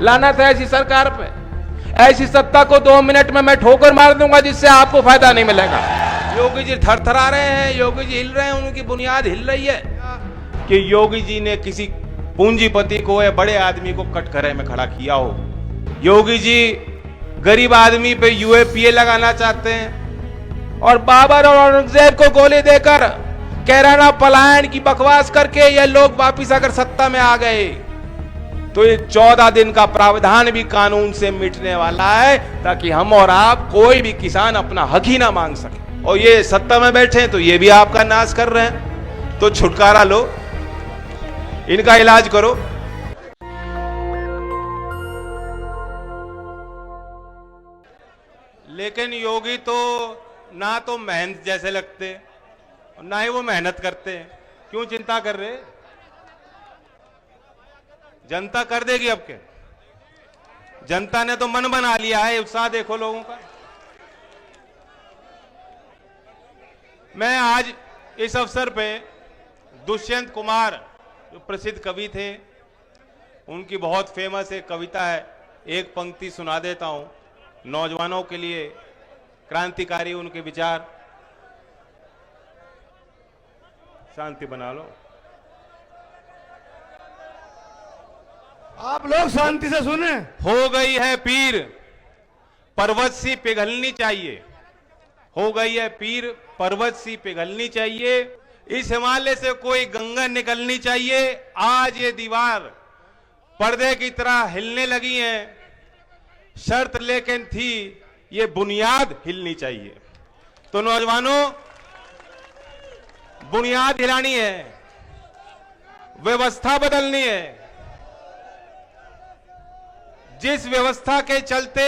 लानत है ऐसी सरकार पे। ऐसी सत्ता को 2 मिनट में मैं ठोकर मार दूंगा जिससे आपको फायदा नहीं मिलेगा। योगी जी थरथरा रहे हैं, योगी जी हिल रहे हैं, उनकी बुनियाद हिल रही है कि योगी जी ने किसी पूंजीपति को या बड़े आदमी को कटघरे में खड़ा किया हो। योगी जी गरीब आदमी पे यूएपीए लगाना चाहते हैं और बाबर और औरंगजेब को गोली देकर कैराना पलायन की बकवास करके ये लोग वापिस अगर सत्ता में आ गए तो ये 14 दिन का प्रावधान भी कानून से मिटने वाला है, ताकि हम और आप कोई भी किसान अपना हक ही ना मांग सके। और ये सत्ता में बैठे हैं तो ये भी आपका नाश कर रहे हैं, तो छुटकारा लो, इनका इलाज करो। लेकिन योगी तो ना तो मेहनत जैसे लगते ना ही वो मेहनत करते हैं। क्यों चिंता कर रहे? जनता कर देगी। अब के जनता ने तो मन बना लिया है, उत्साह देखो लोगों का। मैं आज इस अवसर पे दुष्यंत कुमार जो प्रसिद्ध कवि थे, उनकी बहुत फेमस एक कविता है, एक पंक्ति सुना देता हूं नौजवानों के लिए, क्रांतिकारी उनके विचार। शांति बना लो, आप लोग शांति से सुने। हो गई है पीर पर्वत सी पिघलनी चाहिए, हो गई है पीर पर्वत सी पिघलनी चाहिए, इस हिमालय से कोई गंगा निकलनी चाहिए। आज ये दीवार पर्दे की तरह हिलने लगी है, शर्त लेकिन थी ये बुनियाद हिलनी चाहिए। तो नौजवानों, बुनियाद हिलानी है, व्यवस्था बदलनी है। जिस व्यवस्था के चलते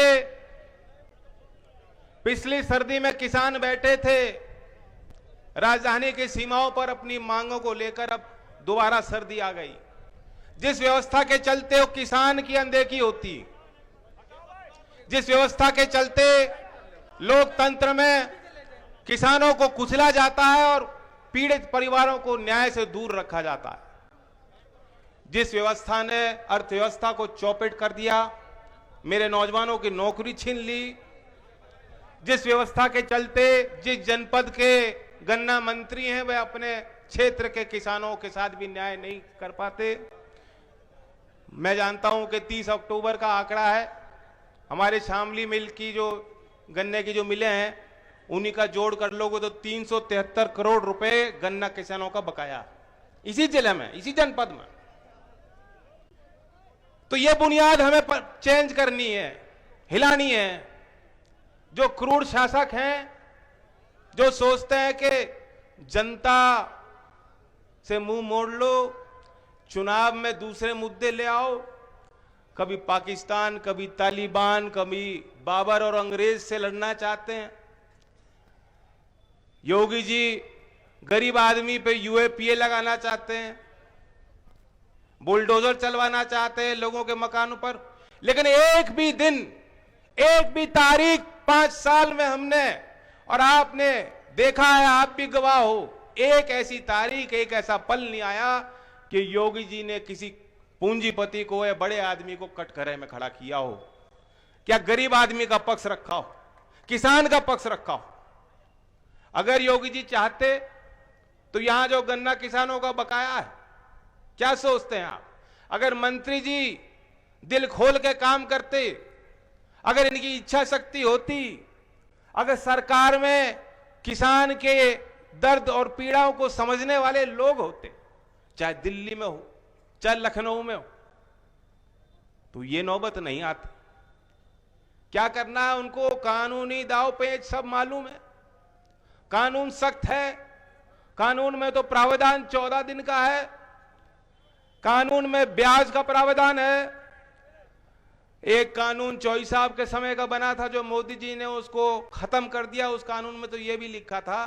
पिछली सर्दी में किसान बैठे थे राजधानी की सीमाओं पर अपनी मांगों को लेकर, अब दोबारा सर्दी आ गई। जिस व्यवस्था के चलते वो किसान की अनदेखी होती, जिस व्यवस्था के चलते लोकतंत्र में किसानों को कुचला जाता है और पीड़ित परिवारों को न्याय से दूर रखा जाता है, जिस व्यवस्था ने अर्थव्यवस्था को चौपट कर दिया, मेरे नौजवानों की नौकरी छीन ली, जिस व्यवस्था के चलते जिस जनपद के गन्ना मंत्री हैं वे अपने क्षेत्र के किसानों के साथ भी न्याय नहीं कर पाते। मैं जानता हूं कि 30 अक्टूबर का आंकड़ा है, हमारे शामली मिल की जो गन्ने की जो मिलें हैं उन्हीं का जोड़ कर लोगे तो 373 करोड़ रुपए गन्ना किसानों का बकाया इसी जिले में, इसी जनपद में। तो ये बुनियाद हमें चेंज करनी है, हिलानी है। जो क्रूर शासक हैं, जो सोचते हैं कि जनता से मुंह मोड़ लो, चुनाव में दूसरे मुद्दे ले आओ, कभी पाकिस्तान, कभी तालिबान, कभी बाबर और अंग्रेज से लड़ना चाहते हैं। योगी जी गरीब आदमी पे यूएपीए लगाना चाहते हैं, बुलडोजर चलवाना चाहते हैं लोगों के मकानों पर। लेकिन एक भी दिन, एक भी तारीख 5 साल में हमने और आपने देखा है, आप भी गवाह हो, एक ऐसी तारीख, एक ऐसा पल नहीं आया कि योगी जी ने किसी पूंजीपति को या बड़े आदमी को कटघरे में खड़ा किया हो। क्या गरीब आदमी का पक्ष रखा हो, किसान का पक्ष रखा हो। अगर योगी जी चाहते तो यहां जो गन्ना किसानों का बकाया है, क्या सोचते हैं आप? अगर मंत्री जी दिल खोल के काम करते, अगर इनकी इच्छा शक्ति होती, अगर सरकार में किसान के दर्द और पीड़ाओं को समझने वाले लोग होते, चाहे दिल्ली में हो चाहे लखनऊ में हो, तो ये नौबत नहीं आती। क्या करना है उनको? कानूनी दाव पेच सब मालूम है, कानून सख्त है, कानून में तो प्रावधान 14 दिन का है, कानून में ब्याज का प्रावधान है। एक कानून चौधरी साहब के समय का बना था जो मोदी जी ने उसको खत्म कर दिया। उस कानून में तो यह भी लिखा था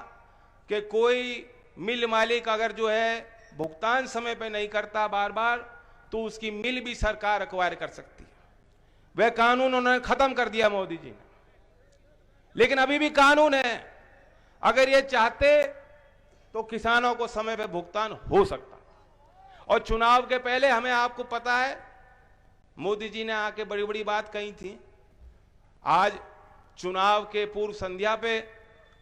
कि कोई मिल मालिक अगर जो है भुगतान समय पे नहीं करता बार बार, तो उसकी मिल भी सरकार एक्वायर कर सकती है। वह कानून उन्होंने खत्म कर दिया मोदी जी ने, लेकिन अभी भी कानून है। अगर ये चाहते तो किसानों को समय पे भुगतान हो सकता। और चुनाव के पहले हमें, आपको पता है मोदी जी ने आके बड़ी बड़ी बात कही थी। आज चुनाव के पूर्व संध्या पे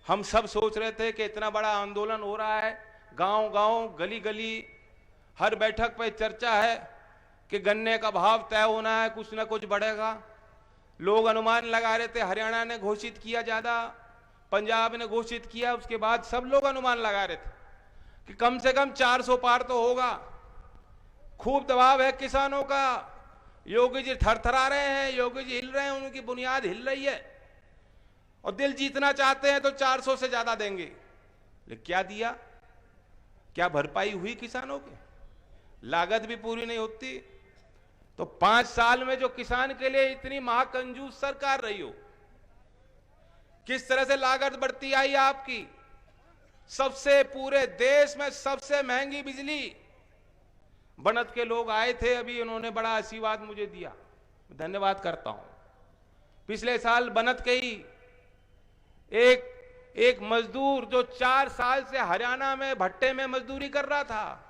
हम सब सोच रहे थे कि इतना बड़ा आंदोलन हो रहा है, गांव गांव गली गली हर बैठक पे चर्चा है कि गन्ने का भाव तय होना है, कुछ ना कुछ बढ़ेगा। लोग अनुमान लगा रहे थे, हरियाणा ने घोषित किया ज्यादा, पंजाब ने घोषित किया, उसके बाद सब लोग अनुमान लगा रहे थे कि कम से कम 400 पार तो होगा। खूब दबाव है किसानों का, योगी जी थरथरा रहे हैं, योगी जी हिल रहे हैं, उनकी बुनियाद हिल रही है और दिल जीतना चाहते हैं तो 400 से ज्यादा देंगे। लेकिन क्या दिया? क्या भरपाई हुई किसानों की? लागत भी पूरी नहीं होती। तो 5 साल में जो किसान के लिए इतनी महाकंजूस सरकार रही हो, किस तरह से लागत बढ़ती आई आपकी। सबसे पूरे देश में सबसे महंगी बिजली। बनत के लोग आए थे अभी, उन्होंने बड़ा आशीर्वाद मुझे दिया, धन्यवाद करता हूं। पिछले साल बनत के ही एक मजदूर जो 4 साल से हरियाणा में भट्टे में मजदूरी कर रहा था,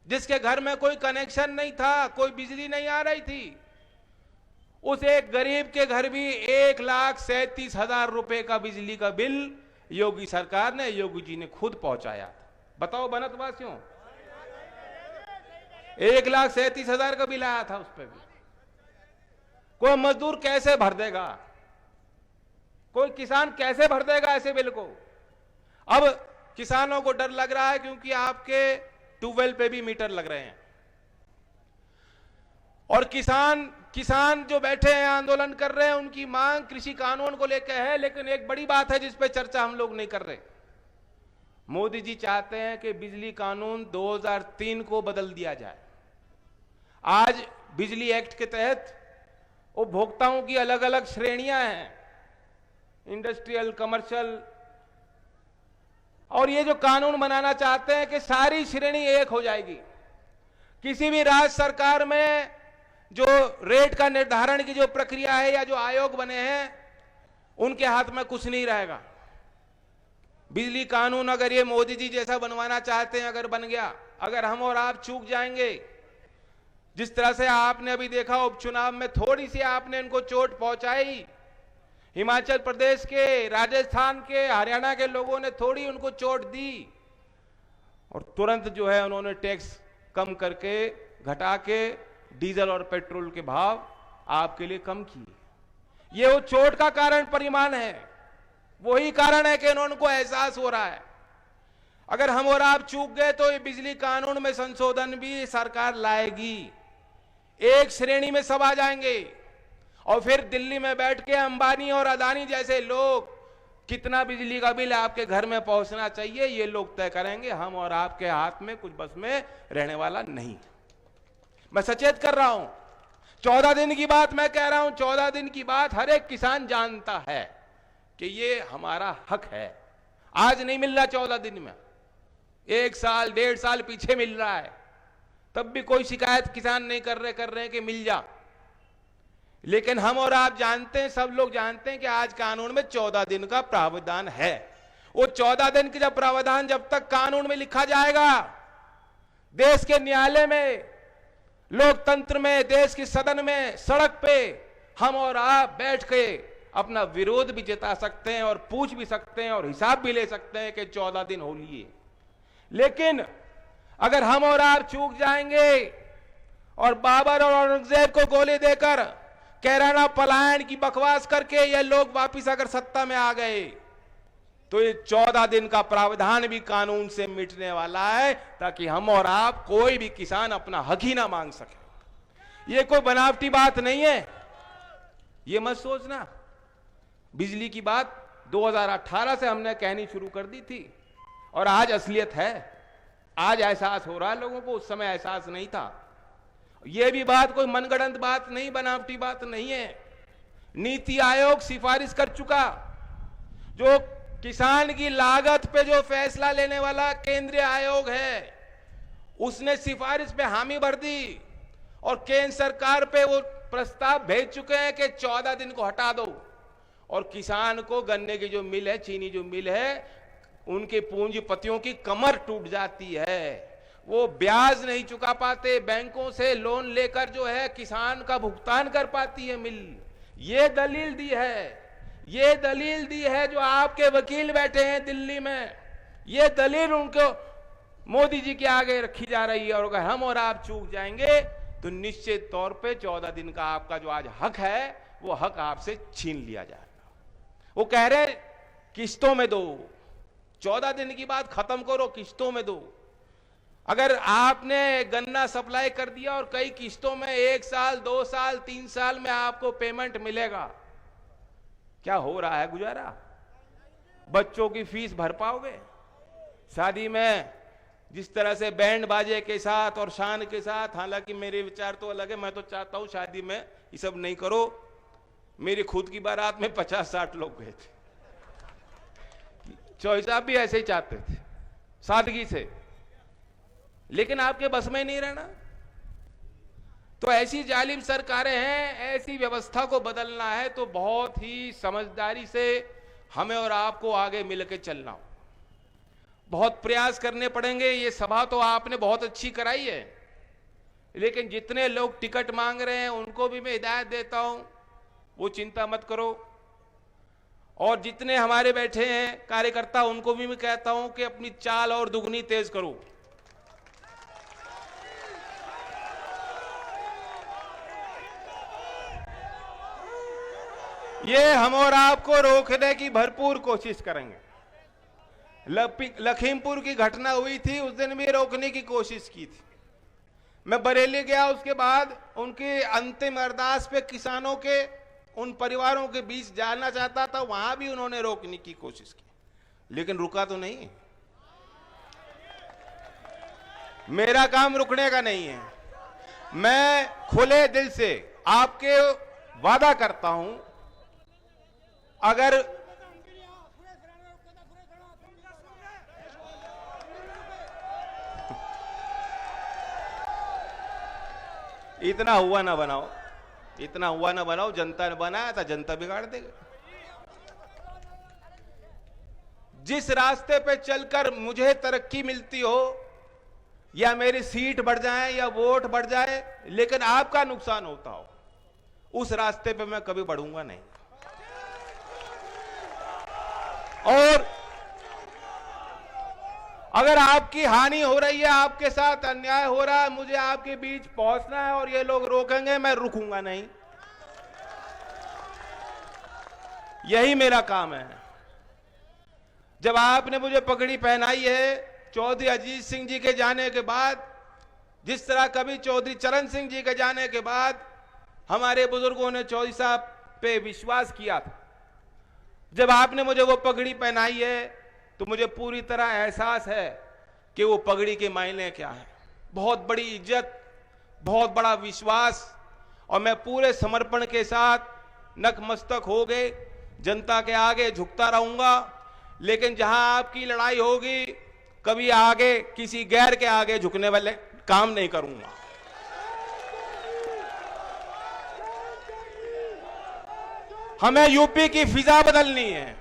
जिसके घर में कोई कनेक्शन नहीं था, कोई बिजली नहीं आ रही थी, उस एक गरीब के घर भी 1,37,000 रुपए का बिजली का बिल योगी सरकार ने, योगी जी ने खुद पहुंचाया था। बताओ बनतवासियों, 1,37,000 का बिल आया था उस पर भी। कोई मजदूर कैसे भर देगा? कोई किसान कैसे भर देगा ऐसे बिल को? अब किसानों को डर लग रहा है क्योंकि आपके ट्यूबवेल पे भी मीटर लग रहे हैं और किसान जो बैठे हैं आंदोलन कर रहे हैं, उनकी मांग कृषि कानून को लेकर है। लेकिन एक बड़ी बात है जिस पे चर्चा हम लोग नहीं कर रहे। मोदी जी चाहते हैं कि बिजली कानून 2003 को बदल दिया जाए। आज बिजली एक्ट के तहत उपभोक्ताओं की अलग अलग श्रेणियां हैं, इंडस्ट्रियल, कमर्शियल, और ये जो कानून बनाना चाहते हैं कि सारी श्रेणी एक हो जाएगी। किसी भी राज्य सरकार में जो रेट का निर्धारण की जो प्रक्रिया है या जो आयोग बने हैं, उनके हाथ में कुछ नहीं रहेगा। बिजली कानून अगर ये मोदी जी जैसा बनवाना चाहते हैं, अगर बन गया, अगर हम और आप चूक जाएंगे, जिस तरह से आपने अभी देखा उपचुनाव में थोड़ी सी आपने इनको चोट पहुंचाई, हिमाचल प्रदेश के, राजस्थान के, हरियाणा के लोगों ने थोड़ी उनको चोट दी और तुरंत जो है उन्होंने टैक्स कम करके, घटा के डीजल और पेट्रोल के भाव आपके लिए कम किए। ये वो चोट का कारण परिमाण है, वही कारण है कि उनको एहसास हो रहा है। अगर हम और आप चूक गए तो ये बिजली कानून में संशोधन भी सरकार लाएगी। एक श्रेणी में सब आ जाएंगे और फिर दिल्ली में बैठ के अंबानी और अदानी जैसे लोग कितना बिजली का बिल आपके घर में पहुंचना चाहिए, ये लोग तय करेंगे। हम और आपके हाथ में कुछ बस में रहने वाला नहीं। मैं सचेत कर रहा हूं, 14 दिन की बात मैं कह रहा हूं, 14 दिन की बात हर एक किसान जानता है कि ये हमारा हक है। आज नहीं मिल रहा 14 दिन में, 1 साल 1.5 साल पीछे मिल रहा है, तब भी कोई शिकायत किसान नहीं कर रहे कि मिल जा। लेकिन हम और आप जानते हैं, सब लोग जानते हैं कि आज कानून में 14 दिन का प्रावधान है। वो 14 दिन की जब प्रावधान जब तक कानून में लिखा जाएगा, देश के न्यायालय में, लोकतंत्र में, देश के सदन में, सड़क पे हम और आप बैठ के अपना विरोध भी जता सकते हैं और पूछ भी सकते हैं और हिसाब भी ले सकते हैं कि 14 दिन हो लिए। लेकिन अगर हम और आप चूक जाएंगे और बाबर और औरंगजेब को गोली देकर, कैराना पलायन की बकवास करके ये लोग वापिस अगर सत्ता में आ गए, तो ये 14 दिन का प्रावधान भी कानून से मिटने वाला है, ताकि हम और आप, कोई भी किसान अपना हक ही ना मांग सके। ये कोई बनावटी बात नहीं है, ये मत सोचना। बिजली की बात 2018 से हमने कहनी शुरू कर दी थी और आज असलियत है। आज एहसास हो रहा है लोगों को, उस समय एहसास नहीं था। यह भी बात कोई मनगढ़ंत बात नहीं, बनावटी बात नहीं है। नीति आयोग सिफारिश कर चुका, जो किसान की लागत पे जो फैसला लेने वाला केंद्रीय आयोग है, उसने सिफारिश पे हामी भर दी और केंद्र सरकार पे वो प्रस्ताव भेज चुके हैं कि 14 दिन को हटा दो और किसान को गन्ने की जो मिल है, चीनी जो मिल है, उनके पूंजीपतियों की कमर टूट जाती है। वो ब्याज नहीं चुका पाते, बैंकों से लोन लेकर जो है किसान का भुगतान कर पाती है मिल। ये दलील दी है, ये दलील दी है जो आपके वकील बैठे हैं दिल्ली में, ये दलील उनको मोदी जी के आगे रखी जा रही है। और अगर हम और आप चूक जाएंगे तो निश्चित तौर पे 14 दिन का आपका जो आज हक है वो हक आपसे छीन लिया जाएगा। वो कह रहे किस्तों में दो, 14 दिन की बात खत्म करो, किस्तों में दो। अगर आपने गन्ना सप्लाई कर दिया और कई किस्तों में 1 साल 2 साल 3 साल में आपको पेमेंट मिलेगा, क्या हो रहा है गुजारा? बच्चों की फीस भर पाओगे? शादी में जिस तरह से बैंड बाजे के साथ और शान के साथ, हालांकि मेरे विचार तो अलग है, मैं तो चाहता हूं शादी में ये सब नहीं करो। मेरी खुद की बारात में 50-60 लोग गए थे, चौधरी साहब भी ऐसे ही चाहते थे, सादगी से, लेकिन आपके बस में नहीं रहना। तो ऐसी जालिम सरकारें हैं, ऐसी व्यवस्था को बदलना है तो बहुत ही समझदारी से हमें और आपको आगे मिलकर चलना हो, बहुत प्रयास करने पड़ेंगे। ये सभा तो आपने बहुत अच्छी कराई है, लेकिन जितने लोग टिकट मांग रहे हैं उनको भी मैं हिदायत देता हूं, वो चिंता मत करो। और जितने हमारे बैठे हैं कार्यकर्ता, उनको भी मैं कहता हूं कि अपनी चाल और दुगनी तेज करो। ये हम और आपको रोकने की भरपूर कोशिश करेंगे। लखीमपुर की घटना हुई थी, उस दिन भी रोकने की कोशिश की थी। मैं बरेली गया, उसके बाद उनकी अंतिम अरदास पे किसानों के उन परिवारों के बीच जाना चाहता था, वहां भी उन्होंने रोकने की कोशिश की, लेकिन रुका तो नहीं। मेरा काम रुकने का नहीं है। मैं खुले दिल से आपके वादा करता हूं, अगर इतना हुआ ना बनाओ, इतना हुआ ना बनाओ। जनता ने बनाया था, जनता बिगाड़ देगा। जिस रास्ते पे चलकर मुझे तरक्की मिलती हो, या मेरी सीट बढ़ जाए या वोट बढ़ जाए, लेकिन आपका नुकसान होता हो, उस रास्ते पे मैं कभी बढ़ूंगा नहीं। और अगर आपकी हानि हो रही है, आपके साथ अन्याय हो रहा है, मुझे आपके बीच पहुंचना है और ये लोग रोकेंगे, मैं रुकूंगा नहीं। यही मेरा काम है। जब आपने मुझे पगड़ी पहनाई है, चौधरी अजीत सिंह जी के जाने के बाद, जिस तरह कभी चौधरी चरण सिंह जी के जाने के बाद हमारे बुजुर्गों ने चौधरी साहब पे विश्वास किया था, जब आपने मुझे वो पगड़ी पहनाई है तो मुझे पूरी तरह एहसास है कि वो पगड़ी के मायने क्या है। बहुत बड़ी इज्जत, बहुत बड़ा विश्वास, और मैं पूरे समर्पण के साथ नतमस्तक हो गए जनता के आगे झुकता रहूंगा। लेकिन जहां आपकी लड़ाई होगी, कभी आगे किसी गैर के आगे झुकने वाले काम नहीं करूंगा। हमें यूपी की फिजा बदलनी है।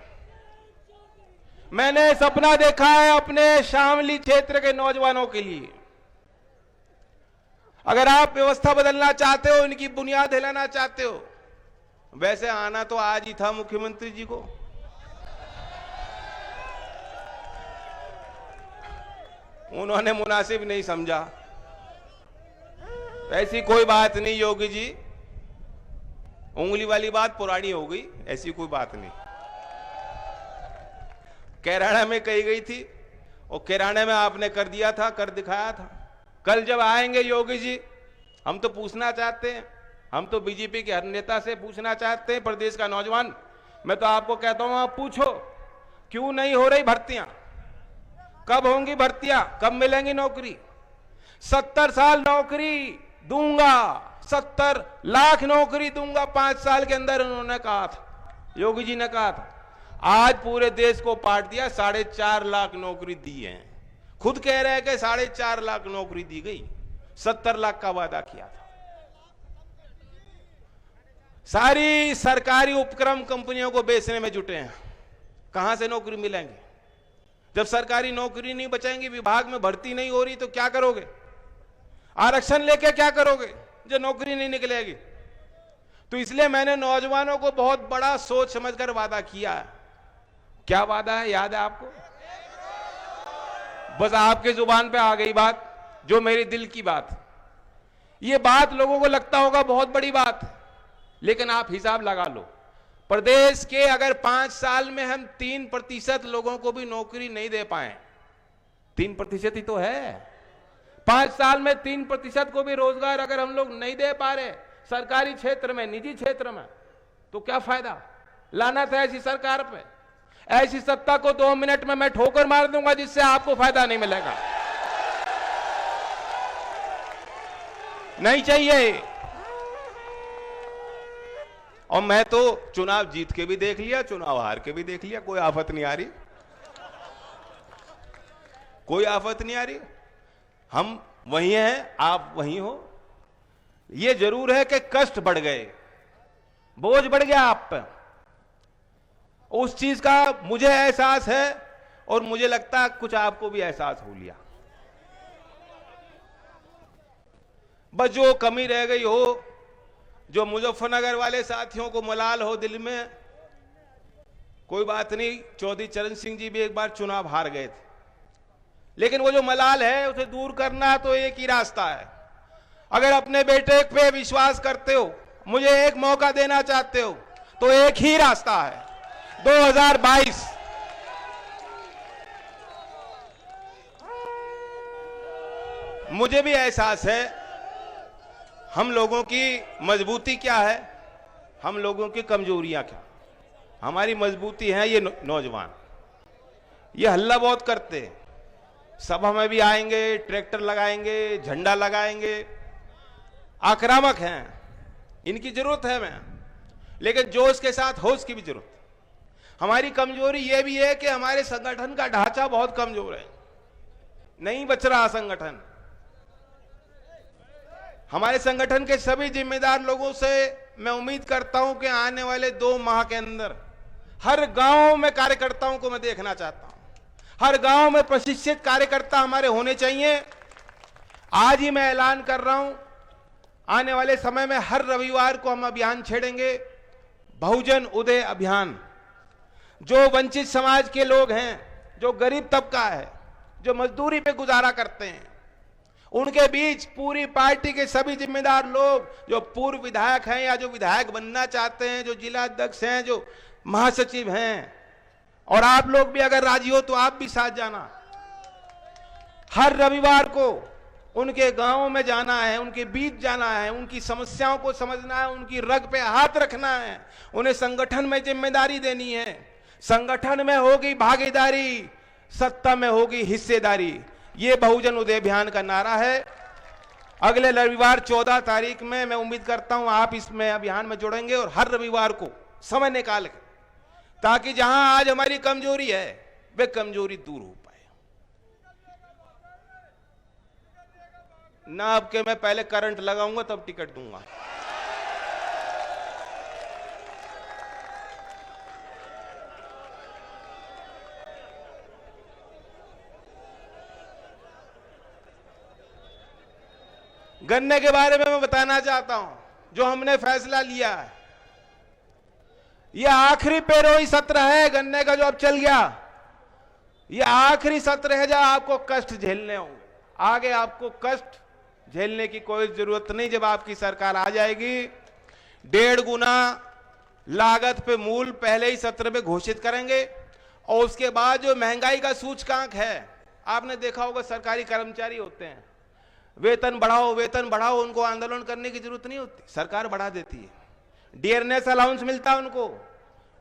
मैंने सपना देखा है अपने शामली क्षेत्र के नौजवानों के लिए। अगर आप व्यवस्था बदलना चाहते हो, इनकी बुनियाद हिलाना चाहते हो, वैसे आना तो आज ही था मुख्यमंत्री जी को। उन्होंने मुनासिब नहीं समझा। ऐसी कोई बात नहीं योगी जी, उंगली वाली बात पुरानी हो गई, ऐसी कोई बात नहीं। कैराना में कही गई थी, और कैराना में आपने कर दिया था, कर दिखाया था। कल जब आएंगे योगी जी, हम तो पूछना चाहते हैं, हम तो बीजेपी के हर नेता से पूछना चाहते हैं, प्रदेश का नौजवान, मैं तो आपको कहता हूं, आप पूछो क्यों नहीं हो रही भर्तियां, कब होंगी भर्तियां, कब मिलेंगी नौकरी। 70 साल नौकरी दूंगा, 70 लाख नौकरी दूंगा 5 साल के अंदर, उन्होंने कहा था, योगी जी ने कहा था। आज पूरे देश को पाट दिया, 4.5 लाख नौकरी दी है। खुद कह रहे हैं कि 4.5 लाख नौकरी दी गई, 70 लाख का वादा किया था। सारी सरकारी उपक्रम कंपनियों को बेचने में जुटे हैं, कहां से नौकरी मिलेंगे? जब सरकारी नौकरी नहीं बचाएंगी, विभाग में भर्ती नहीं हो रही, तो क्या करोगे? आरक्षण लेके क्या करोगे जो नौकरी नहीं निकलेगी? तो इसलिए मैंने नौजवानों को बहुत बड़ा सोच समझकर वादा किया है। क्या वादा है, याद है आपको? बस आपके जुबान पे आ गई बात, जो मेरे दिल की बात। ये बात लोगों को लगता होगा बहुत बड़ी बात, लेकिन आप हिसाब लगा लो, प्रदेश के अगर 5 साल में हम 3% लोगों को भी नौकरी नहीं दे पाए, 3% ही तो है, 5 साल में 3% को भी रोजगार अगर हम लोग नहीं दे पा रहे, सरकारी क्षेत्र में, निजी क्षेत्र में, तो क्या फायदा? लानत है ऐसी सरकार पे। ऐसी सत्ता को 2 मिनट में मैं ठोकर मार दूंगा, जिससे आपको फायदा नहीं मिलेगा। नहीं चाहिए। और मैं तो चुनाव जीत के भी देख लिया, चुनाव हार के भी देख लिया, कोई आफत नहीं आ रही, कोई आफत नहीं आ रही। हम वही हैं, आप वही हो। ये जरूर है कि कष्ट बढ़ गए, बोझ बढ़ गया आप पर, उस चीज का मुझे एहसास है, और मुझे लगता है कुछ आपको भी एहसास हो लिया। बस जो कमी रह गई हो, जो मुजफ्फरनगर वाले साथियों को मलाल हो दिल में, कोई बात नहीं, चौधरी चरण सिंह जी भी एक बार चुनाव हार गए थे, लेकिन वो जो मलाल है उसे दूर करना तो एक ही रास्ता है। अगर अपने बेटे पे विश्वास करते हो, मुझे एक मौका देना चाहते हो, तो एक ही रास्ता है, 2022। मुझे भी एहसास है हम लोगों की मजबूती क्या है, हम लोगों की कमजोरियां क्या। हमारी मजबूती है ये नौजवान, ये हल्ला बहुत करते हैं, सभा में भी आएंगे, ट्रैक्टर लगाएंगे, झंडा लगाएंगे, आक्रामक हैं, इनकी जरूरत है मैं, लेकिन जोश के साथ होश की भी जरूरत। हमारी कमजोरी यह भी है कि हमारे संगठन का ढांचा बहुत कमजोर है, नहीं बच रहा संगठन। हमारे संगठन के सभी जिम्मेदार लोगों से मैं उम्मीद करता हूं कि आने वाले 2 माह के अंदर हर गांव में कार्यकर्ताओं को मैं देखना चाहता हूं। हर गांव में प्रशिक्षित कार्यकर्ता हमारे होने चाहिए। आज ही मैं ऐलान कर रहा हूं, आने वाले समय में हर रविवार को हम अभियान छेड़ेंगे, बहुजन उदय अभियान। जो वंचित समाज के लोग हैं, जो गरीब तबका है, जो मजदूरी पे गुजारा करते हैं, उनके बीच पूरी पार्टी के सभी जिम्मेदार लोग, जो पूर्व विधायक हैं या जो विधायक बनना चाहते हैं, जो जिला अध्यक्ष हैं, जो महासचिव हैं, और आप लोग भी अगर राजी हो तो आप भी साथ जाना। हर रविवार को उनके गांवों में जाना है, उनके बीच जाना है, उनकी समस्याओं को समझना है, उनकी रग पे हाथ रखना है, उन्हें संगठन में जिम्मेदारी देनी है। संगठन में होगी भागीदारी, सत्ता में होगी हिस्सेदारी। ये बहुजन उदय अभियान का नारा है। अगले रविवार 14 तारीख में मैं उम्मीद करता हूं आप इसमें अभियान में जुड़ेंगे, और हर रविवार को समय निकाल के, ताकि जहां आज हमारी कमजोरी है वे कमजोरी दूर हो पाए। ना अब के मैं पहले करंट लगाऊंगा तब टिकट दूंगा। गन्ने के बारे में मैं बताना चाहता हूं, जो हमने फैसला लिया है, यह आखिरी पेरोई सत्र है गन्ने का जो अब चल गया। यह आखिरी सत्र है जहां आपको कष्ट झेलने होंगे। आगे आपको कष्ट झेलने की कोई जरूरत नहीं। जब आपकी सरकार आ जाएगी, 1.5 गुना लागत पे मूल पहले ही सत्र में घोषित करेंगे, और उसके बाद जो महंगाई का सूचकांक है, आपने देखा होगा सरकारी कर्मचारी होते हैं, वेतन बढ़ाओ वेतन बढ़ाओ, उनको आंदोलन करने की जरूरत नहीं होती, सरकार बढ़ा देती है। डियरनेस अलाउंस मिलता है उनको,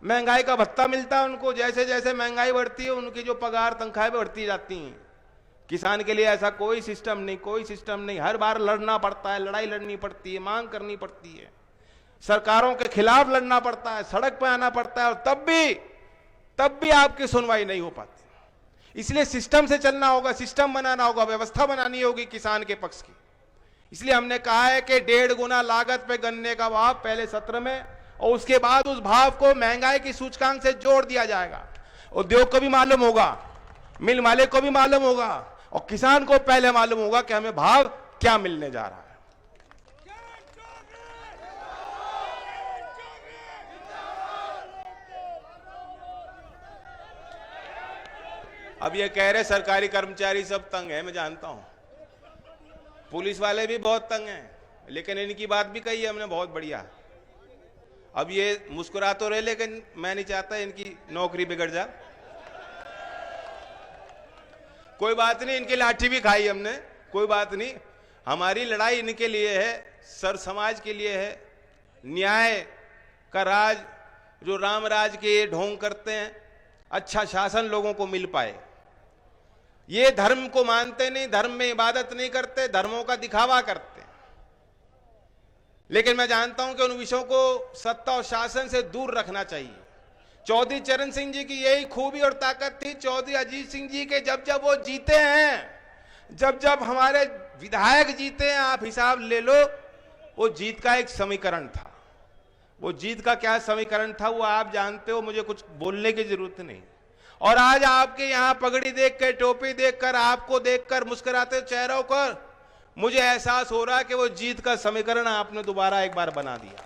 महंगाई का भत्ता मिलता है उनको। जैसे जैसे महंगाई बढ़ती है उनकी जो पगार तनख्वाहें बढ़ती जाती हैं। किसान के लिए ऐसा कोई सिस्टम नहीं, कोई सिस्टम नहीं। हर बार लड़ना पड़ता है, लड़ाई लड़नी पड़ती है, मांग करनी पड़ती है, सरकारों के खिलाफ लड़ना पड़ता है, सड़क पर आना पड़ता है, और तब भी आपकी सुनवाई नहीं हो पाती। इसलिए सिस्टम से चलना होगा, सिस्टम बनाना होगा, व्यवस्था बनानी होगी किसान के पक्ष की। इसलिए हमने कहा है कि 1.5 गुना लागत पे गन्ने का भाव पहले सत्र में, और उसके बाद उस भाव को महंगाई की सूचकांक से जोड़ दिया जाएगा। उद्योग को भी मालूम होगा, मिल मालिक को भी मालूम होगा और किसान को पहले मालूम होगा कि हमें भाव क्या मिलने जा रहा है। अब ये कह रहे सरकारी कर्मचारी सब तंग है, मैं जानता हूं, पुलिस वाले भी बहुत तंग हैं, लेकिन इनकी बात भी कही है हमने बहुत बढ़िया। अब ये मुस्कुरा तो रहे, लेकिन मैं नहीं चाहता इनकी नौकरी बिगड़ जा। कोई बात नहीं, इनकी लाठी भी खाई हमने, कोई बात नहीं। हमारी लड़ाई इनके लिए है, सर समाज के लिए है। न्याय का राज जो राम राज के ये ढोंग करते हैं, अच्छा शासन लोगों को मिल पाए। ये धर्म को मानते नहीं, धर्म में इबादत नहीं करते, धर्मों का दिखावा करते हैं। लेकिन मैं जानता हूं कि उन विषयों को सत्ता और शासन से दूर रखना चाहिए। चौधरी चरण सिंह जी की यही खूबी और ताकत थी। चौधरी अजीत सिंह जी के जब जब वो जीते हैं, जब जब हमारे विधायक जीते हैं, आप हिसाब ले लो, वो जीत का एक समीकरण था। वो जीत का क्या समीकरण था वो आप जानते हो, मुझे कुछ बोलने की जरूरत नहीं। और आज आपके यहां पगड़ी देखकर, टोपी देखकर, आपको देखकर, मुस्कुराते चेहरों पर मुझे एहसास हो रहा है कि वो जीत का समीकरण आपने दोबारा एक बार बना दिया।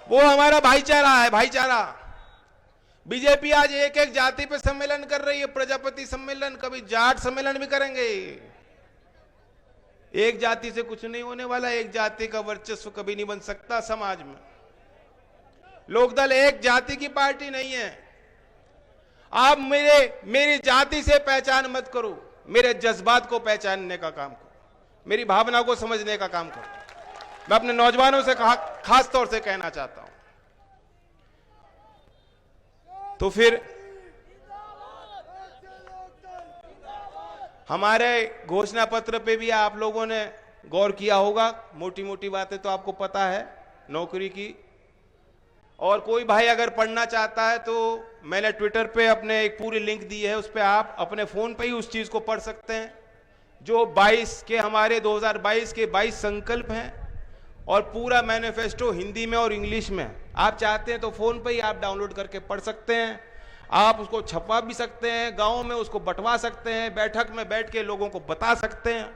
वो हमारा भाईचारा है, भाईचारा। बीजेपी आज एक एक जाति पे सम्मेलन कर रही है, प्रजापति सम्मेलन, कभी जाट सम्मेलन भी करेंगे। एक जाति से कुछ नहीं होने वाला, एक जाति का वर्चस्व कभी नहीं बन सकता समाज में। लोकदल एक जाति की पार्टी नहीं है। आप मेरी जाति से पहचान मत करो, मेरे जज्बात को पहचानने का काम करो, मेरी भावना को समझने का काम करो। मैं अपने नौजवानों से खास तौर से कहना चाहता हूं। तो फिर हमारे घोषणा पत्र पे भी आप लोगों ने गौर किया होगा। मोटी मोटी बातें तो आपको पता है नौकरी की, और कोई भाई अगर पढ़ना चाहता है तो मैंने ट्विटर पे अपने एक पूरी लिंक दी है, उस पर आप अपने फोन पे ही उस चीज को पढ़ सकते हैं। जो 22 के हमारे 2022 के 22 संकल्प हैं और पूरा मैनिफेस्टो हिंदी में और इंग्लिश में, आप चाहते हैं तो फोन पे ही आप डाउनलोड करके पढ़ सकते हैं। आप उसको छपवा भी सकते हैं, गाँव में उसको बंटवा सकते हैं, बैठक में बैठ के लोगों को बता सकते हैं।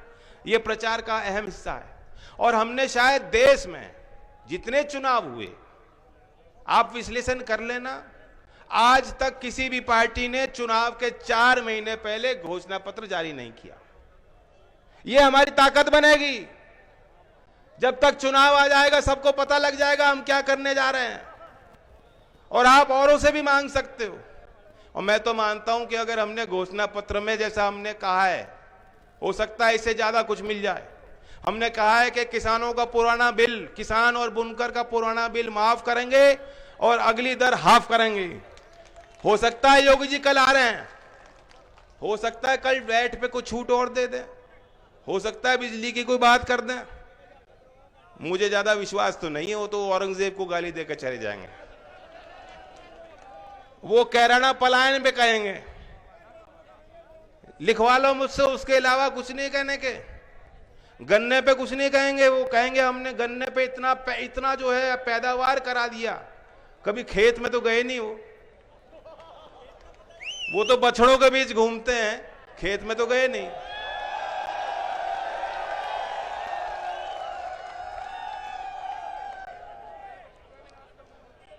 ये प्रचार का अहम हिस्सा है। और हमने शायद देश में जितने चुनाव हुए, आप विश्लेषण कर लेना, आज तक किसी भी पार्टी ने चुनाव के 4 महीने पहले घोषणा पत्र जारी नहीं किया। यह हमारी ताकत बनेगी। जब तक चुनाव आ जाएगा सबको पता लग जाएगा हम क्या करने जा रहे हैं, और आप औरों से भी मांग सकते हो। और मैं तो मानता हूं कि अगर हमने घोषणा पत्र में जैसा हमने कहा है, हो सकता है इससे ज्यादा कुछ मिल जाए। हमने कहा है कि किसानों का पुराना बिल, किसान और बुनकर का पुराना बिल माफ करेंगे और अगली दर हाफ करेंगे। हो सकता है योगी जी कल आ रहे हैं, हो सकता है कल वैट पे कुछ छूट और दे दें, हो सकता है बिजली की कोई बात कर दें। मुझे ज्यादा विश्वास तो नहीं है, वो तो औरंगजेब को गाली देकर चले जाएंगे। वो कैराना पलायन पे कहेंगे, लिखवा लो मुझसे, उसके अलावा कुछ नहीं कहने के। गन्ने पे कुछ नहीं कहेंगे, वो कहेंगे हमने गन्ने पे इतना जो है पैदावार करा दिया। कभी खेत में तो गए नहीं वो तो बछड़ों के बीच घूमते हैं, खेत में तो गए नहीं।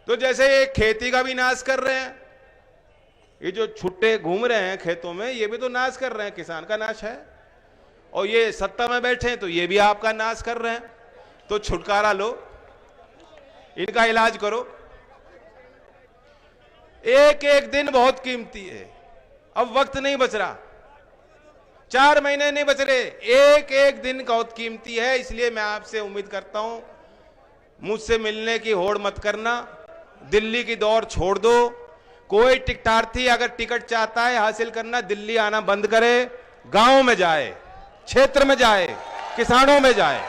तो जैसे ये खेती का भी नाश कर रहे हैं, ये जो छुट्टे घूम रहे हैं खेतों में, ये भी तो नाश कर रहे हैं, किसान का नाश है। और ये सत्ता में बैठे हैं तो ये भी आपका नाश कर रहे हैं। तो छुटकारा लो, इनका इलाज करो। एक एक दिन बहुत कीमती है, अब वक्त नहीं बच रहा, 4 महीने नहीं बच रहे, एक एक दिन बहुत कीमती है। इसलिए मैं आपसे उम्मीद करता हूं, मुझसे मिलने की होड़ मत करना, दिल्ली की दौड़ छोड़ दो। कोई टिकटार्थी अगर टिकट चाहता है हासिल करना, दिल्ली आना बंद करे, गांव में जाए, क्षेत्र में जाए, किसानों में जाए।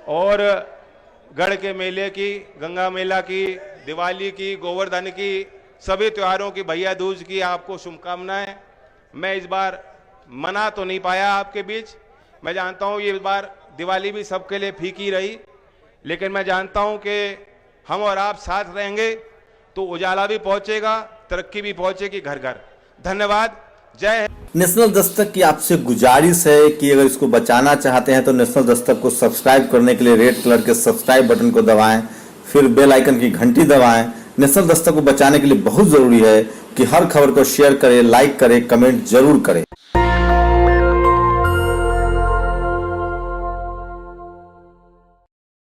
और गढ़ के मेले की, गंगा मेला की, दिवाली की, गोवर्धन की, सभी त्योहारों की, भैया दूज की आपको शुभकामनाएं। मैं इस बार मना तो नहीं पाया आपके बीच, मैं जानता हूं ये इस बार दिवाली भी सबके लिए फीकी रही, लेकिन मैं जानता हूं कि हम और आप साथ रहेंगे तो उजाला भी पहुंचेगा, तरक्की भी पहुंचेगी घर घर। धन्यवाद। जय हिंद। नेशनल दस्तक की आपसे गुजारिश है कि अगर इसको बचाना चाहते हैं तो नेशनल दस्तक को सब्सक्राइब करने के लिए रेड कलर के सब्सक्राइब बटन को दबाएं, फिर बेल आइकन की घंटी दबाएं। नेशनल दस्तक को बचाने के लिए बहुत जरूरी है कि हर खबर को शेयर करें, लाइक करें, कमेंट जरूर करें।